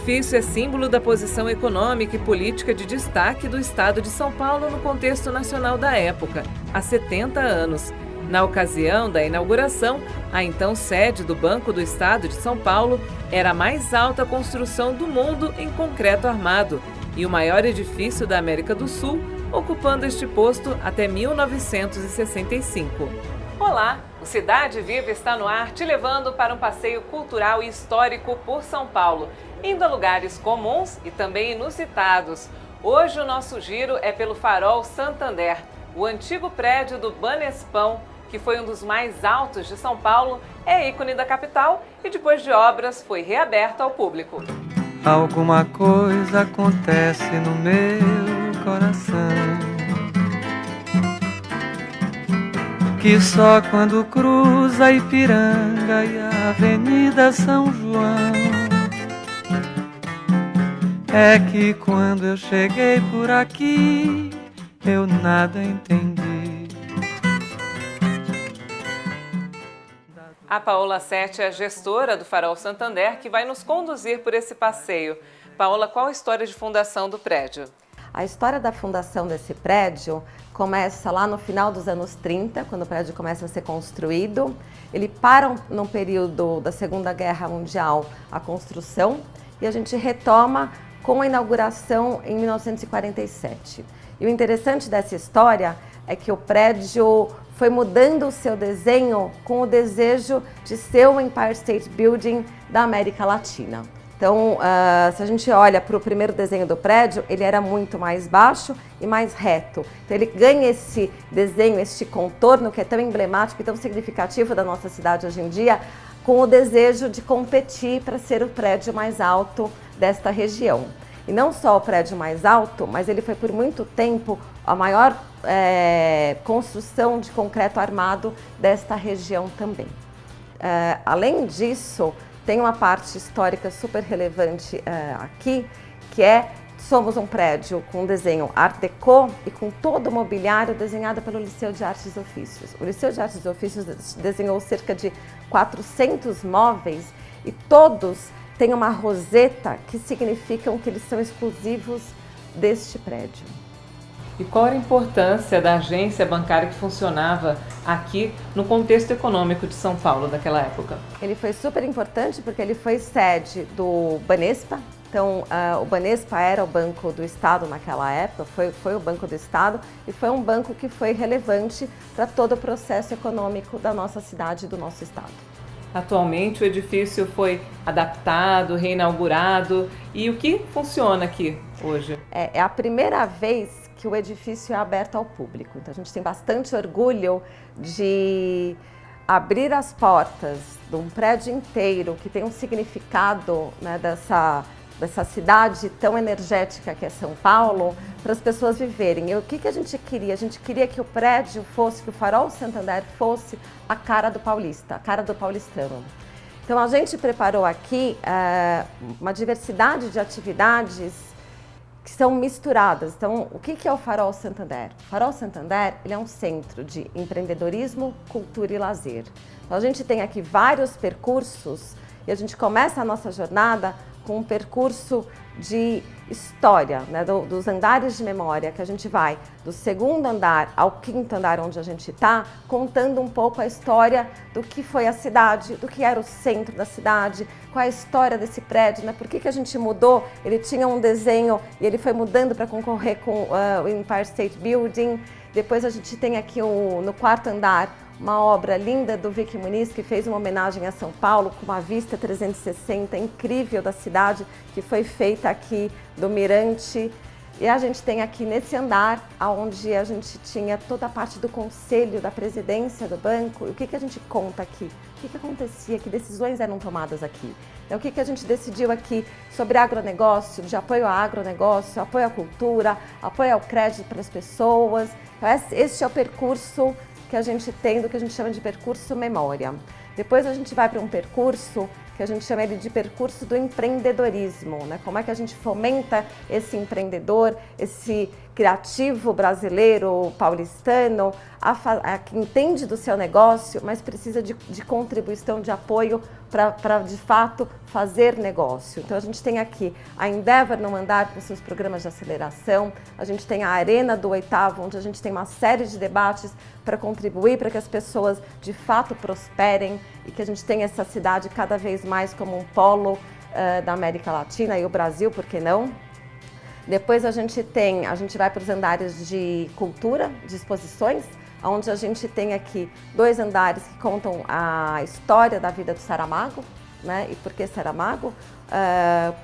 edifício é símbolo da posição econômica e política de destaque do estado de São Paulo no contexto nacional da época, há 70 anos. Na ocasião da inauguração, a então sede do Banco do Estado de São Paulo era a mais alta construção do mundo em concreto armado e o maior edifício da América do Sul, ocupando este posto até 1965. Olá, o Cidade Viva está no ar, te levando para um passeio cultural e histórico por São Paulo, indo a lugares comuns e também inusitados. Hoje o nosso giro é pelo Farol Santander, o antigo prédio do Banespão, que foi um dos mais altos de São Paulo, é ícone da capital e depois de obras foi reaberto ao público. Alguma coisa acontece no meu coração, que só quando cruza Ipiranga e a Avenida São João é que quando eu cheguei por aqui eu nada entendi. A Paola Sete é a gestora do Farol Santander, que vai nos conduzir por esse passeio. Paola, qual a história de fundação do prédio? A história da fundação desse prédio começa lá no final dos anos 30, quando o prédio começa a ser construído. Ele para no período da Segunda Guerra Mundial a construção e a gente retoma com a inauguração em 1947. E o interessante dessa história é que o prédio foi mudando o seu desenho com o desejo de ser o Empire State Building da América Latina. Então, se a gente olha para o primeiro desenho do prédio, ele era muito mais baixo e mais reto. Então, ele ganha esse desenho, este contorno que é tão emblemático e tão significativo da nossa cidade hoje em dia, com o desejo de competir para ser o prédio mais alto desta região. E não só o prédio mais alto, mas ele foi por muito tempo a maior construção de concreto armado desta região também. Além disso, tem uma parte histórica super relevante aqui, que somos um prédio com desenho Art Deco e com todo o mobiliário desenhado pelo Liceu de Artes e Ofícios. O Liceu de Artes e Ofícios desenhou cerca de 400 móveis e todos têm uma roseta que significam que eles são exclusivos deste prédio. E qual era a importância da agência bancária que funcionava aqui no contexto econômico de São Paulo daquela época? Ele foi super importante porque ele foi sede do Banespa. Então, o Banespa era o Banco do Estado naquela época, foi o Banco do Estado e foi um banco que foi relevante para todo o processo econômico da nossa cidade e do nosso estado. Atualmente o edifício foi adaptado, reinaugurado. E o que funciona aqui hoje? É a primeira vez que o edifício é aberto ao público. Então a gente tem bastante orgulho de abrir as portas de um prédio inteiro que tem um significado, né, dessa cidade tão energética que é São Paulo, para as pessoas viverem. E o que a gente queria? A gente queria que o prédio fosse, que o Farol Santander fosse a cara do paulista, a cara do paulistano. Então a gente preparou aqui uma diversidade de atividades que são misturadas. Então, o que é o Farol Santander? O Farol Santander, ele é um centro de empreendedorismo, cultura e lazer. Então, a gente tem aqui vários percursos e a gente começa a nossa jornada com um percurso de história, né, dos andares de memória, que a gente vai do segundo andar ao quinto andar onde a gente está, contando um pouco a história do que foi a cidade, do que era o centro da cidade, qual é a história desse prédio, né, por que a gente mudou, ele tinha um desenho e ele foi mudando para concorrer com o Empire State Building. Depois a gente tem aqui no quarto andar uma obra linda do Vicky Muniz, que fez uma homenagem a São Paulo, com uma vista 360 incrível da cidade, que foi feita aqui do Mirante. E a gente tem aqui nesse andar, onde a gente tinha toda a parte do conselho, da presidência do banco. E o que a gente conta aqui? O que acontecia? Que decisões eram tomadas aqui? Então, o que a gente decidiu aqui sobre agronegócio, de apoio ao agronegócio, apoio à cultura, apoio ao crédito para as pessoas. Então, este é o percurso que a gente tem, do que a gente chama de percurso memória. Depois a gente vai para um percurso que a gente chama ele de percurso do empreendedorismo, né? Como é que a gente fomenta esse empreendedor, esse criativo brasileiro, paulistano, que entende do seu negócio, mas precisa de contribuição, de apoio para de fato fazer negócio. Então a gente tem aqui a Endeavor no andar com seus programas de aceleração, a gente tem a Arena do Oitavo, onde a gente tem uma série de debates para contribuir para que as pessoas de fato prosperem e que a gente tenha essa cidade cada vez mais como um polo da América Latina e o Brasil, por que não? Depois a gente vai para os andares de cultura, de exposições, onde a gente tem aqui 2 andares que contam a história da vida do Saramago, né? E por que Saramago?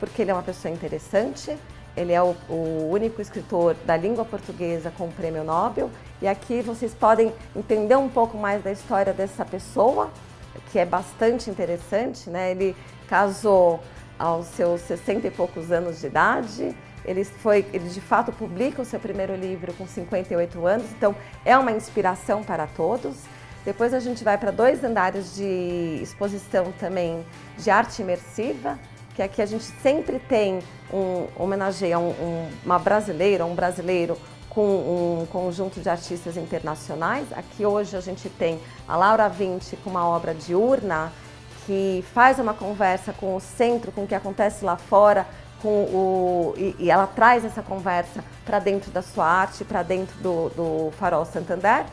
Porque ele é uma pessoa interessante, ele é o único escritor da língua portuguesa com o Prêmio Nobel, e aqui vocês podem entender um pouco mais da história dessa pessoa, que é bastante interessante, né? Ele casou aos seus 60 e poucos anos de idade. Ele de fato publica o seu primeiro livro com 58 anos, então é uma inspiração para todos. Depois a gente vai para 2 andares de exposição também de arte imersiva, que aqui a gente sempre tem homenageia uma brasileira, um brasileiro com um conjunto de artistas internacionais. Aqui hoje a gente tem a Laura Vinci com uma obra diurna, que faz uma conversa com o centro, com o que acontece lá fora, e ela traz essa conversa para dentro da sua arte, para dentro do Farol Santander.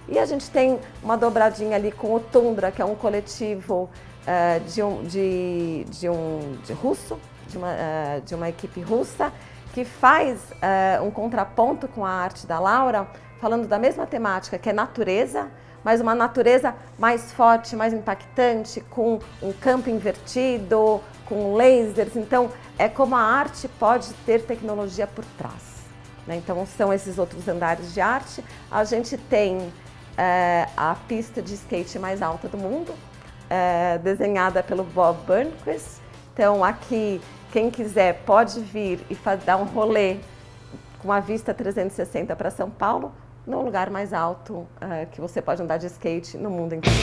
E a gente tem uma dobradinha ali com o Tundra, que é um coletivo de uma equipe russa, que faz um contraponto com a arte da Laura, falando da mesma temática, que é natureza, mas uma natureza mais forte, mais impactante, com um campo invertido, com lasers. Então, é como a arte pode ter tecnologia por trás, né? Então, são esses outros andares de arte. A gente tem a pista de skate mais alta do mundo, desenhada pelo Bob Burnquist. Então, aqui, quem quiser pode vir e dar um rolê com a vista 360 para São Paulo, no lugar mais alto que você pode andar de skate no mundo inteiro.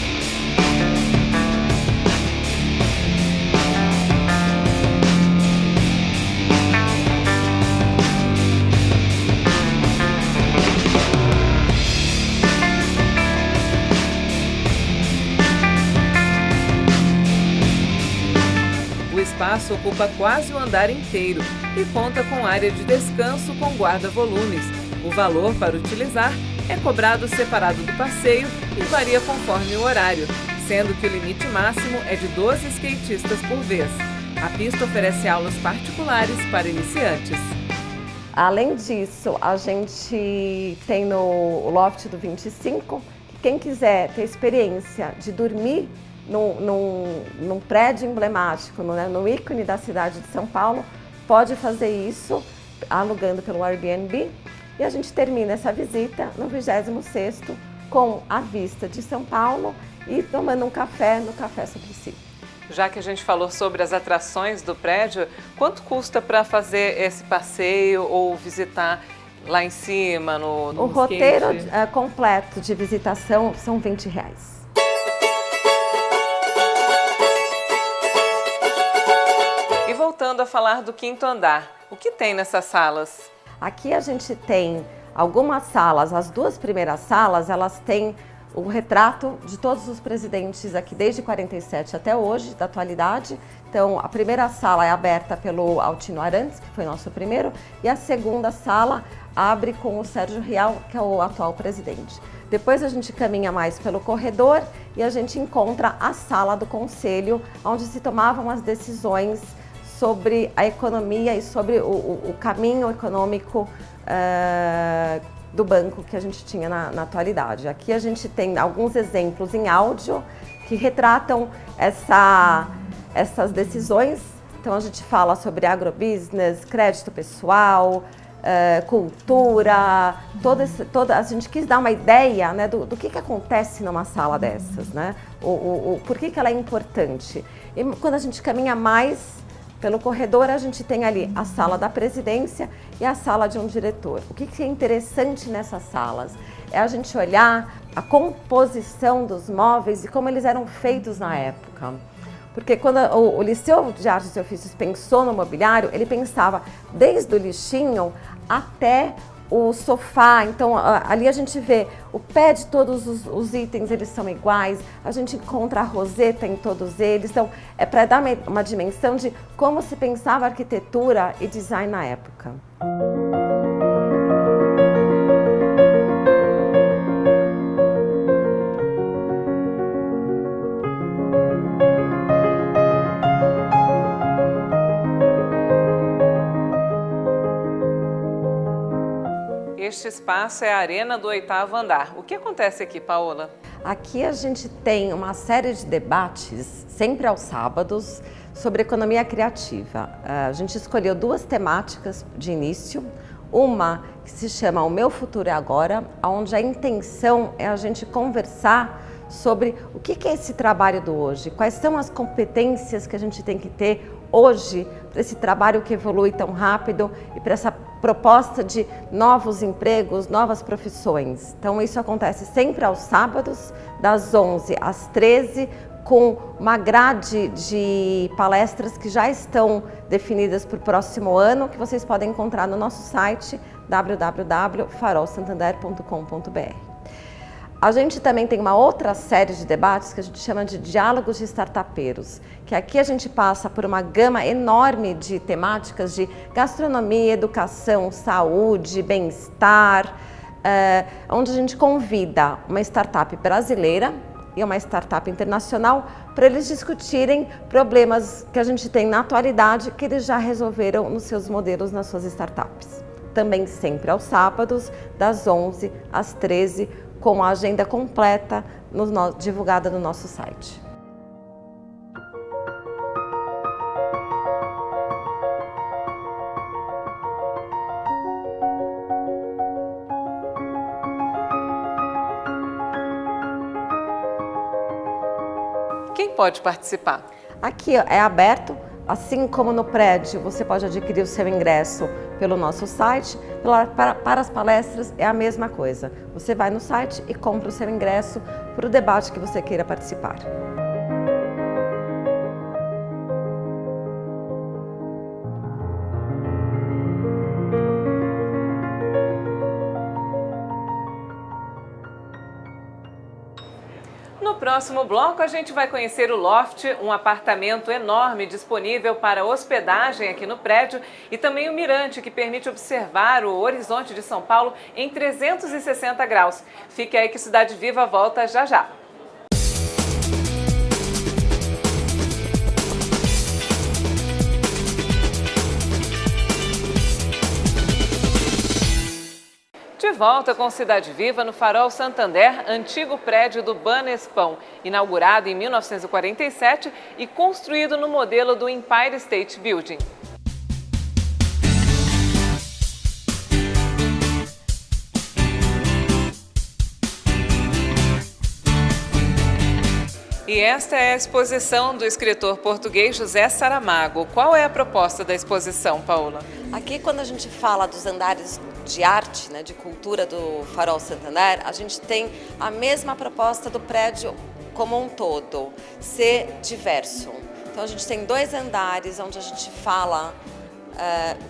O espaço ocupa quase o andar inteiro e conta com área de descanso com guarda-volumes. O valor para utilizar é cobrado separado do passeio e varia conforme o horário, sendo que o limite máximo é de 12 skatistas por vez. A pista oferece aulas particulares para iniciantes. Além disso, a gente tem no Loft do 25, que quem quiser ter experiência de dormir num prédio emblemático, no ícone da cidade de São Paulo, pode fazer isso alugando pelo Airbnb. E a gente termina essa visita no 26º com a vista de São Paulo e tomando um café no Café Suplicy. Já que a gente falou sobre as atrações do prédio, quanto custa para fazer esse passeio ou visitar lá em cima, no O roteiro completo de visitação são R$20. E voltando a falar do 5º andar, o que tem nessas salas? Aqui a gente tem algumas salas, as 2 primeiras salas, elas têm o retrato de todos os presidentes aqui desde 47 até hoje, da atualidade. Então, a primeira sala é aberta pelo Altino Arantes, que foi nosso primeiro, e a segunda sala abre com o Sérgio Rial, que é o atual presidente. Depois a gente caminha mais pelo corredor e a gente encontra a sala do conselho, onde se tomavam as decisões sobre a economia e sobre o caminho econômico do banco que a gente tinha na atualidade. Aqui a gente tem alguns exemplos em áudio que retratam essas decisões. Então a gente fala sobre agrobusiness, crédito pessoal, cultura, a gente quis dar uma ideia, né, do que acontece numa sala dessas, né? Por que ela é importante. E quando a gente caminha mais pelo corredor, a gente tem ali a sala da presidência e a sala de um diretor. O que é interessante nessas salas é a gente olhar a composição dos móveis e como eles eram feitos na época. Porque quando o Liceu de Artes e Ofícios pensou no mobiliário, ele pensava desde o lixinho até o sofá, então ali a gente vê o pé de todos os itens, eles são iguais, a gente encontra a roseta em todos eles, então é para dar uma dimensão de como se pensava arquitetura e design na época. Este espaço é a Arena do 8º Andar. O que acontece aqui, Paola? Aqui a gente tem uma série de debates, sempre aos sábados, sobre economia criativa. A gente escolheu 2 temáticas de início. Uma que se chama O Meu Futuro é Agora, onde a intenção é a gente conversar sobre o que é esse trabalho do hoje, quais são as competências que a gente tem que ter hoje para esse trabalho que evolui tão rápido e para essa proposta de novos empregos, novas profissões. Então isso acontece sempre aos sábados, das 11 às 13, com uma grade de palestras que já estão definidas para o próximo ano, que vocês podem encontrar no nosso site www.farolsantander.com.br. A gente também tem uma outra série de debates que a gente chama de diálogos de startupeiros, que aqui a gente passa por uma gama enorme de temáticas de gastronomia, educação, saúde, bem-estar, onde a gente convida uma startup brasileira e uma startup internacional para eles discutirem problemas que a gente tem na atualidade que eles já resolveram nos seus modelos, nas suas startups. Também sempre aos sábados, das 11 às 13, com a agenda completa divulgada no nosso site. Quem pode participar? Aqui é aberto, assim como no prédio, você pode adquirir o seu ingresso pelo nosso site. Para as palestras é a mesma coisa. Você vai no site e compra o seu ingresso para o debate que você queira participar. No próximo bloco, a gente vai conhecer o Loft, um apartamento enorme disponível para hospedagem aqui no prédio, e também o Mirante, que permite observar o horizonte de São Paulo em 360 graus. Fique aí que Cidade Viva volta já já. De volta com Cidade Viva no Farol Santander, antigo prédio do Banespão, inaugurado em 1947 e construído no modelo do Empire State Building. E esta é a exposição do escritor português José Saramago. Qual é a proposta da exposição, Paola? Aqui, quando a gente fala dos andares de arte, né, de cultura do Farol Santander, a gente tem a mesma proposta do prédio como um todo, ser diverso. Então a gente tem 2 andares onde a gente fala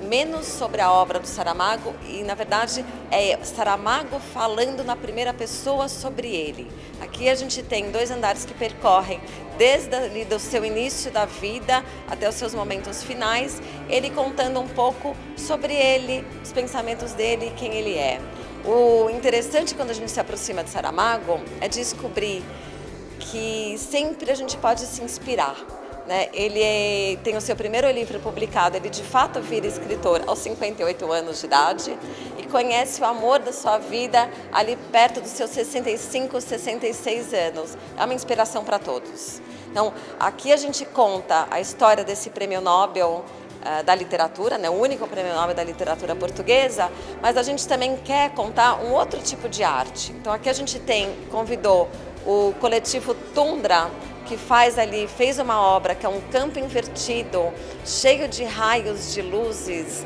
menos sobre a obra do Saramago e, na verdade, é Saramago falando na primeira pessoa sobre ele. Aqui a gente tem 2 andares que percorrem desde ali do seu início da vida até os seus momentos finais, ele contando um pouco sobre ele, os pensamentos dele, quem ele é. O interessante quando a gente se aproxima de Saramago é descobrir que sempre a gente pode se inspirar. Ele tem o seu primeiro livro publicado, ele de fato vira escritor aos 58 anos de idade e conhece o amor da sua vida ali perto dos seus 65, 66 anos. É uma inspiração para todos. Então, aqui a gente conta a história desse prêmio Nobel da literatura, o único prêmio Nobel da literatura portuguesa, mas a gente também quer contar um outro tipo de arte. Então, aqui a gente convidou o coletivo Tundra, que fez uma obra que é um campo invertido, cheio de raios de luzes,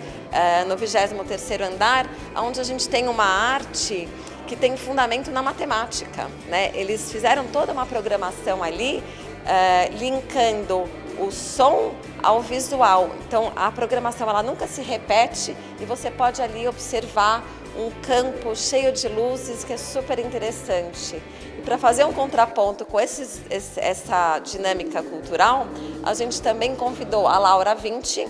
no 23º andar, onde a gente tem uma arte que tem fundamento na matemática. Eles fizeram toda uma programação ali, linkando o som ao visual. Então a programação ela nunca se repete e você pode ali observar um campo cheio de luzes que é super interessante. E para fazer um contraponto com essa dinâmica cultural, a gente também convidou a Laura Vinci,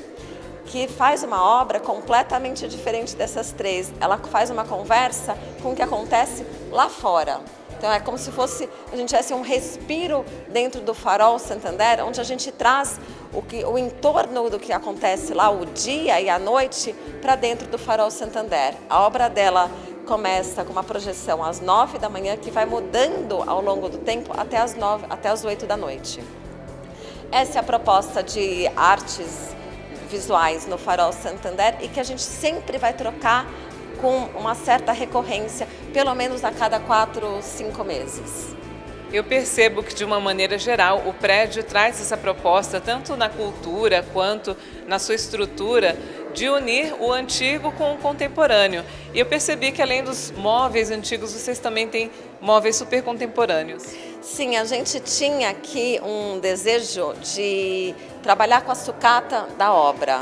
que faz uma obra completamente diferente dessas três. Ela faz uma conversa com o que acontece lá fora. Então é como se a gente tivesse um respiro dentro do Farol Santander, onde a gente traz o entorno do que acontece lá, o dia e a noite, para dentro do Farol Santander. A obra dela começa com uma projeção às 9 da manhã, que vai mudando ao longo do tempo até às 8 da noite. Essa é a proposta de artes visuais no Farol Santander e que a gente sempre vai trocar com uma certa recorrência, pelo menos a cada 4, 5 meses. Eu percebo que, de uma maneira geral, o prédio traz essa proposta, tanto na cultura quanto na sua estrutura, de unir o antigo com o contemporâneo. E eu percebi que, além dos móveis antigos, vocês também têm móveis super contemporâneos. Sim, a gente tinha aqui um desejo de trabalhar com a sucata da obra.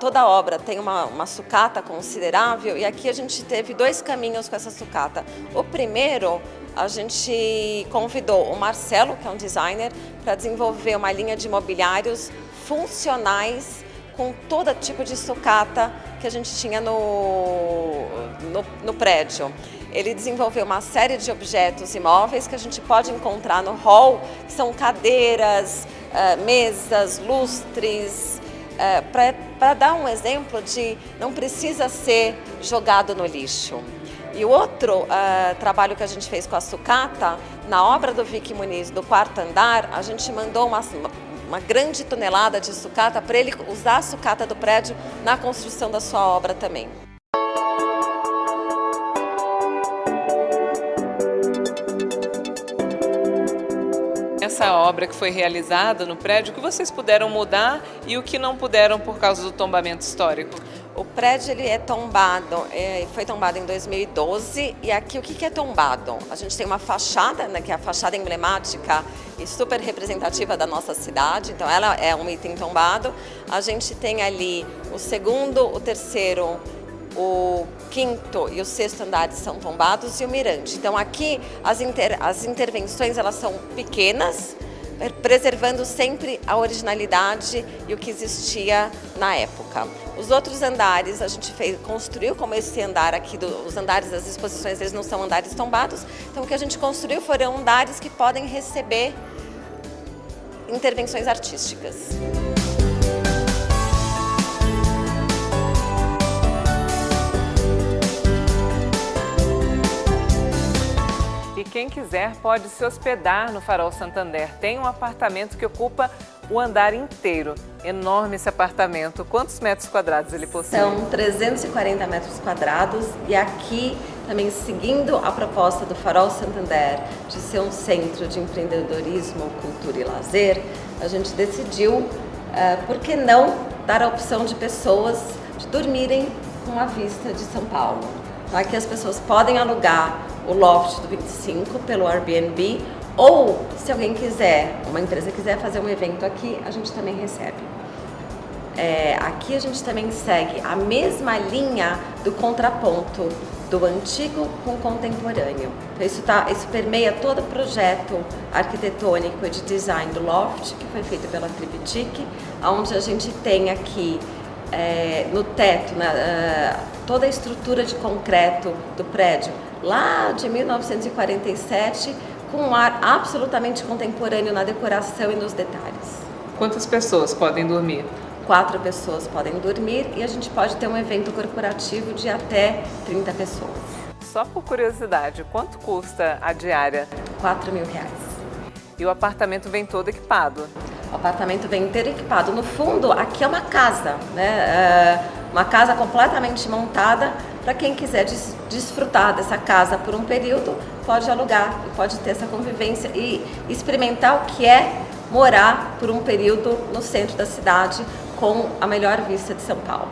Toda obra tem uma sucata considerável e aqui a gente teve 2 caminhos com essa sucata. O primeiro, a gente convidou o Marcelo, que é um designer, para desenvolver uma linha de mobiliários funcionais com todo tipo de sucata que a gente tinha no prédio. Ele desenvolveu uma série de objetos imóveis que a gente pode encontrar no hall, que são cadeiras, mesas, lustres, para dar um exemplo de não precisa ser jogado no lixo. E o outro trabalho que a gente fez com a sucata, na obra do Vicky Muniz, do 4º andar, a gente mandou uma grande tonelada de sucata para ele usar a sucata do prédio na construção da sua obra também. Essa obra que foi realizada no prédio, o que vocês puderam mudar e o que não puderam por causa do tombamento histórico? O prédio ele é tombado, foi tombado em 2012 e aqui o que é tombado? A gente tem uma fachada, né, que é a fachada emblemática e super representativa da nossa cidade, então ela é um item tombado. A gente tem ali o 2º, o 3º, o 5º e o 6º andares são tombados e o mirante. Então aqui as intervenções elas são pequenas, preservando sempre a originalidade e o que existia na época. Os outros andares a gente construiu, como esse andar aqui, os andares das exposições, eles não são andares tombados, então o que a gente construiu foram andares que podem receber intervenções artísticas. E quem quiser pode se hospedar no Farol Santander. Tem um apartamento que ocupa o andar inteiro. Enorme esse apartamento. Quantos metros quadrados ele possui? São 340 metros quadrados e aqui, também seguindo a proposta do Farol Santander de ser um centro de empreendedorismo, cultura e lazer, a gente decidiu, por que não, dar a opção de pessoas de dormirem com a vista de São Paulo. Então, aqui as pessoas podem alugar o loft do 25 pelo Airbnb ou, se alguém quiser, uma empresa quiser fazer um evento aqui, a gente também recebe. Aqui a gente também segue a mesma linha do contraponto do antigo com o contemporâneo. Então, isso permeia todo o projeto arquitetônico e de design do loft, que foi feito pela Triptych, onde a gente tem aqui no teto, toda a estrutura de concreto do prédio, lá de 1947, com um ar absolutamente contemporâneo na decoração e nos detalhes. Quantas pessoas podem dormir? 4 pessoas podem dormir e a gente pode ter um evento corporativo de até 30 pessoas. Só por curiosidade, quanto custa a diária? R$4.000. E o apartamento vem todo equipado? O apartamento vem inteiro equipado. No fundo, aqui é uma casa, né? Uma casa completamente montada. Para quem quiser desfrutar dessa casa por um período, pode alugar e pode ter essa convivência e experimentar o que é morar por um período no centro da cidade com a melhor vista de São Paulo.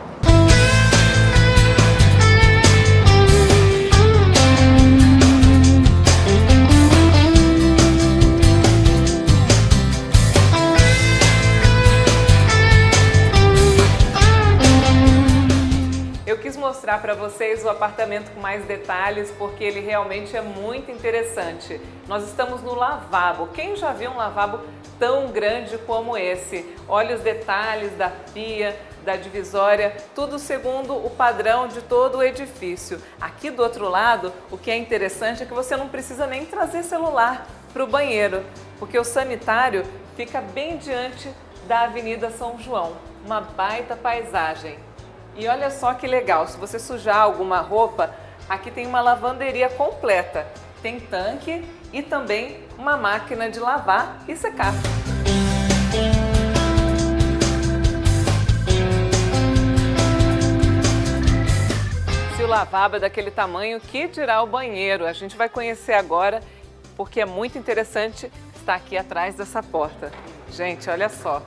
Eu quis mostrar para vocês o apartamento com mais detalhes, porque ele realmente é muito interessante. Nós estamos no lavabo. Quem já viu um lavabo tão grande como esse? Olha os detalhes da pia, da divisória, tudo segundo o padrão de todo o edifício. Aqui do outro lado, o que é interessante é que você não precisa nem trazer celular para o banheiro, porque o sanitário fica bem diante da Avenida São João. Uma baita paisagem. E olha só que legal, se você sujar alguma roupa, aqui tem uma lavanderia completa. Tem tanque e também uma máquina de lavar e secar. Se o lavabo é daquele tamanho, que dirá o banheiro? A gente vai conhecer agora, porque é muito interessante estar aqui atrás dessa porta. Gente, olha só.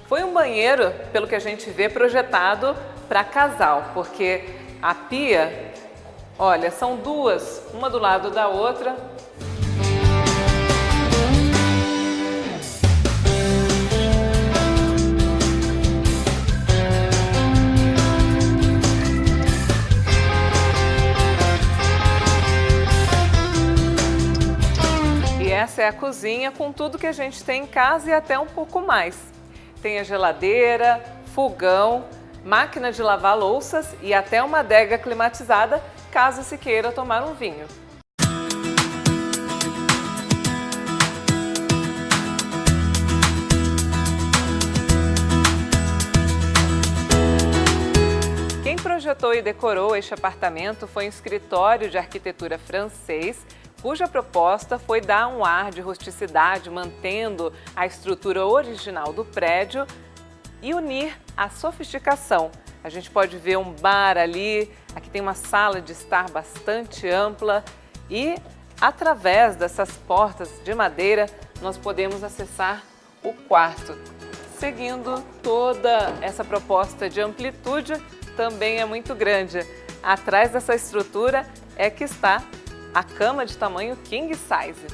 Foi um banheiro, pelo que a gente vê, projetado para casal, porque a pia, olha, são duas, uma do lado da outra. E essa é a cozinha com tudo que a gente tem em casa e até um pouco mais. Tem a geladeira, fogão, máquina de lavar louças e até uma adega climatizada, caso se queira tomar um vinho. Quem projetou e decorou este apartamento foi um escritório de arquitetura francês, cuja proposta foi dar um ar de rusticidade, mantendo a estrutura original do prédio e unir a sofisticação. A gente pode ver um bar ali, aqui tem uma sala de estar bastante ampla e através dessas portas de madeira nós podemos acessar o quarto. Seguindo toda essa proposta de amplitude, também é muito grande. Atrás dessa estrutura é que está a cama de tamanho king size.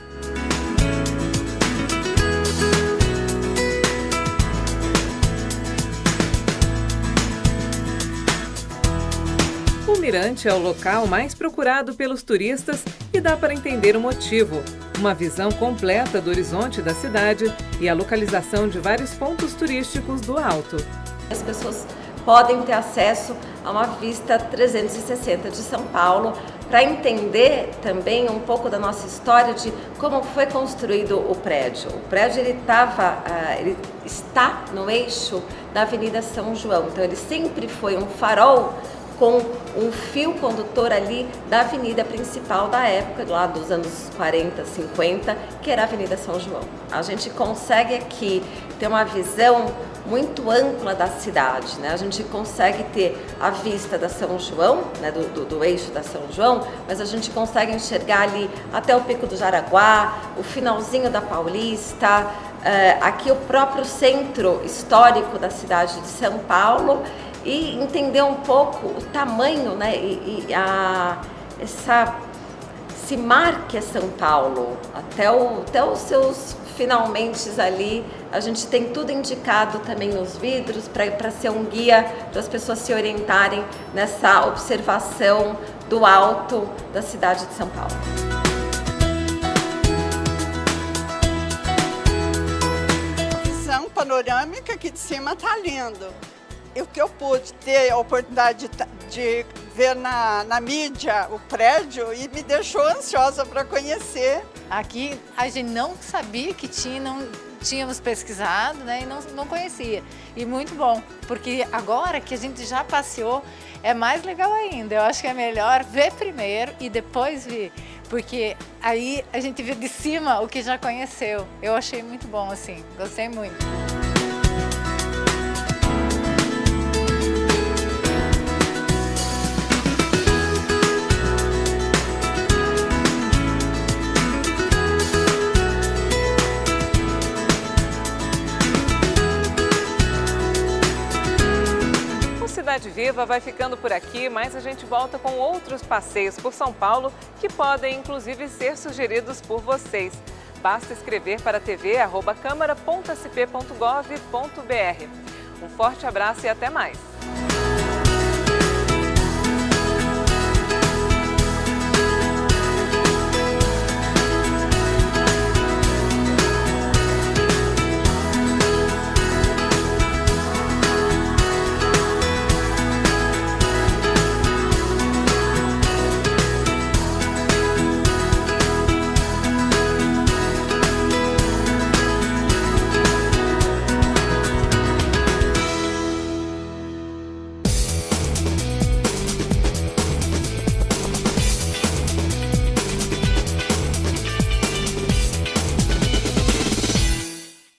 O Mirante é o local mais procurado pelos turistas e dá para entender o motivo. Uma visão completa do horizonte da cidade e a localização de vários pontos turísticos do alto. As pessoas podem ter acesso a uma vista 360 de São Paulo, para entender também um pouco da nossa história de como foi construído o prédio. O prédio ele está no eixo da Avenida São João, então ele sempre foi um farol com um fio condutor ali da avenida principal da época, lá dos anos 40, 50, que era a Avenida São João. A gente consegue aqui ter uma visão muito ampla da cidade, né? A gente consegue ter a vista da São João, né? do eixo da São João, mas a gente consegue enxergar ali até o Pico do Jaraguá, o finalzinho da Paulista, aqui o próprio centro histórico da cidade de São Paulo, e entender um pouco o tamanho, né, esse mar que é São Paulo, até os seus finalmente ali, a gente tem tudo indicado também nos vidros para ser um guia para as pessoas se orientarem nessa observação do alto da cidade de São Paulo. A visão panorâmica aqui de cima tá lindo. E o que eu pude ter a oportunidade de ver na mídia o prédio e me deixou ansiosa para conhecer. Aqui a gente não sabia que tinha, não tínhamos pesquisado, né, e não conhecia. E muito bom, porque agora que a gente já passeou, é mais legal ainda. Eu acho que é melhor ver primeiro e depois vir, porque aí a gente vê de cima o que já conheceu. Eu achei muito bom, assim, gostei muito. Cidade Viva vai ficando por aqui, mas a gente volta com outros passeios por São Paulo que podem inclusive ser sugeridos por vocês. Basta escrever para tv@câmara.sp.gov.br. Um forte abraço e até mais!